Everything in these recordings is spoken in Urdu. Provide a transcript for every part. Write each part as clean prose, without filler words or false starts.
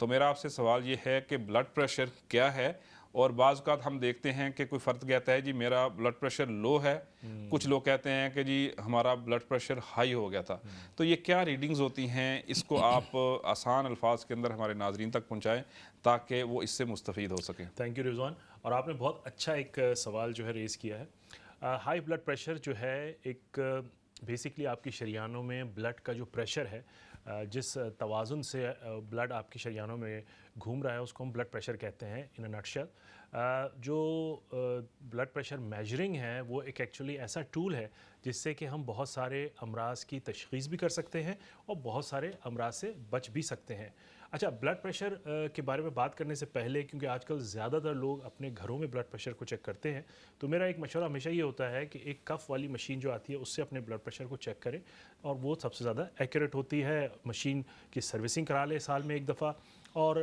تو میرا آپ سے سوال یہ ہے کہ بلڈ پریشر کیا ہے؟ اور بعض اوقات ہم دیکھتے ہیں کہ کوئی فرد کہتا ہے جی میرا بلڈ پریشر لو ہے، کچھ لوگ کہتے ہیں کہ جی ہمارا بلڈ پریشر ہائی ہو گیا تھا. تو یہ کیا ریڈنگز ہوتی ہیں؟ اس کو آپ آسان الفاظ کے اندر ہمارے ناظرین تک پہنچائیں تاکہ وہ اس سے مستفید ہو سکیں. تھینک یو رضوان. اور آپ نے بہت اچھا ایک سوال جو ہے ریز کیا ہے. ہائی بلڈ پریشر جو ہے ایک بیسکلی آپ کی شریانوں میں بلڈ کا جو پریشر ہے، جس توازن سے بلڈ آپ کی شریانوں میں گھوم رہا ہے اس کو ہم بلڈ پریشر کہتے ہیں ان اے نٹ شیل. جو بلڈ پریشر میجرنگ ہے وہ ایک ایکچولی ایسا ٹول ہے جس سے کہ ہم بہت سارے امراض کی تشخیص بھی کر سکتے ہیں اور بہت سارے امراض سے بچ بھی سکتے ہیں. اچھا، بلڈ پریشر کے بارے میں بات کرنے سے پہلے، کیونکہ آج کل زیادہ تر لوگ اپنے گھروں میں بلڈ پریشر کو چیک کرتے ہیں، تو میرا ایک مشورہ ہمیشہ یہ ہوتا ہے کہ ایک کف والی مشین جو آتی ہے اس سے اپنے بلڈ پریشر کو چیک کریں، اور وہ سب سے زیادہ ایکوریٹ ہوتی ہے. مشین کی سروسنگ کرا لیں سال میں ایک دفعہ. اور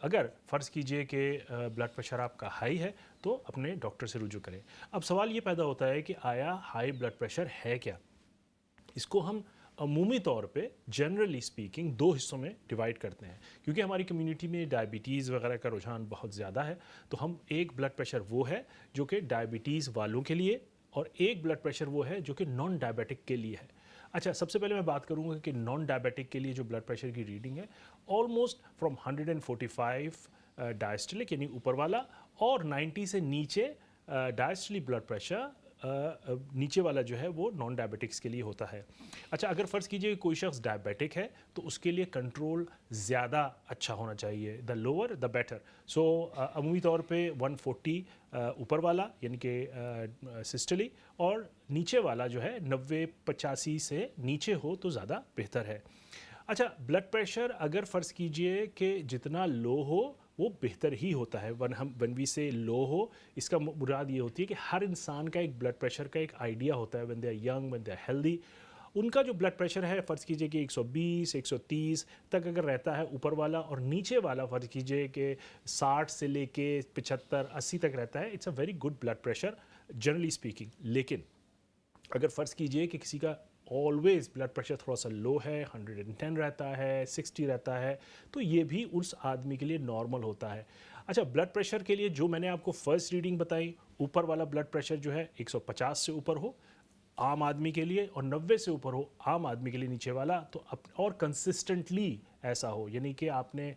اگر فرض کیجئے کہ بلڈ پریشر آپ کا ہائی ہے تو اپنے ڈاکٹر سے رجوع کریں. اب سوال یہ پیدا ہوتا ہے کہ آیا ہائی بلڈ پریشر ہے کیا؟ اس کو ہم عمومی طور پہ جنرلی اسپیکنگ دو حصوں میں ڈیوائڈ کرتے ہیں، کیونکہ ہماری کمیونٹی میں ڈائبٹیز وغیرہ کا رجحان بہت زیادہ ہے. تو ہم ایک بلڈ پریشر وہ ہے جو کہ ڈائبٹیز والوں کے لیے، اور ایک بلڈ پریشر وہ ہے جو کہ نان ڈائبیٹک کے لیے ہے. اچھا، سب سے پہلے میں بات کروں گا کہ نان ڈائبیٹک کے لیے جو بلڈ پریشر کی ریڈنگ ہے آلموسٹ فرام 145 ڈائسٹلک یعنی اوپر والا، اور 90 سے نیچے ڈائسٹلی بلڈ پریشر نیچے والا جو ہے وہ نان ڈائبیٹکس کے لیے ہوتا ہے. اچھا، اگر فرض کیجئے کوئی شخص ڈائبیٹک ہے تو اس کے لیے کنٹرول زیادہ اچھا ہونا چاہیے، دا لوور دا بیٹر. سو عمومی طور پہ 140 اوپر والا یعنی کہ سسٹلی، اور نیچے والا جو ہے 90-85 سے نیچے ہو تو زیادہ بہتر ہے. اچھا، بلڈ پریشر اگر فرض کیجئے کہ جتنا لو ہو وہ بہتر ہی ہوتا ہے. ون وی سے لو ہو، اس کا مراد یہ ہوتی ہے کہ ہر انسان کا ایک بلڈ پریشر کا ایک آئیڈیا ہوتا ہے. When they are young, when they are healthy, ان کا جو بلڈ پریشر ہے فرض کیجئے کہ 120 130 تک اگر رہتا ہے اوپر والا، اور نیچے والا فرض کیجئے کہ 60 سے لے کے 75 80 تک رہتا ہے، it's a very good blood pressure generally speaking. لیکن اگر فرض کیجئے کہ کسی کا آلویز بلڈ پریشر تھوڑا سا لو ہے، 110 رہتا ہے، 60 رہتا ہے، تو یہ بھی اس آدمی کے لیے نارمل ہوتا ہے. اچھا، بلڈ پریشر کے لیے جو میں نے آپ کو فرسٹ ریڈنگ بتائی، اوپر والا بلڈ پریشر جو ہے 150 سے اوپر ہو عام آدمی کے لیے، اور 90 سے اوپر ہو عام آدمی کے لیے نیچے والا، تو اور کنسسٹنٹلی ایسا ہو، یعنی کہ آپ نے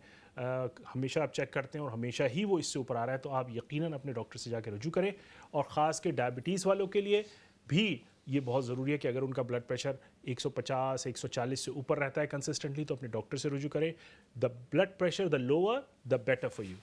ہمیشہ آپ چیک کرتے ہیں اور ہمیشہ ہی وہ اس سے اوپر آ رہا ہے، تو آپ یقیناً اپنے ڈاکٹر سے جا کے رجوع کریں. اور خاص کے ڈائبٹیز والوں کے لیے بھی یہ بہت ضروری ہے کہ اگر ان کا بلڈ پریشر 150 140 سے اوپر رہتا ہے کنسسٹنٹلی تو اپنے ڈاکٹر سے رجوع کریں. The blood pressure the lower the better for you.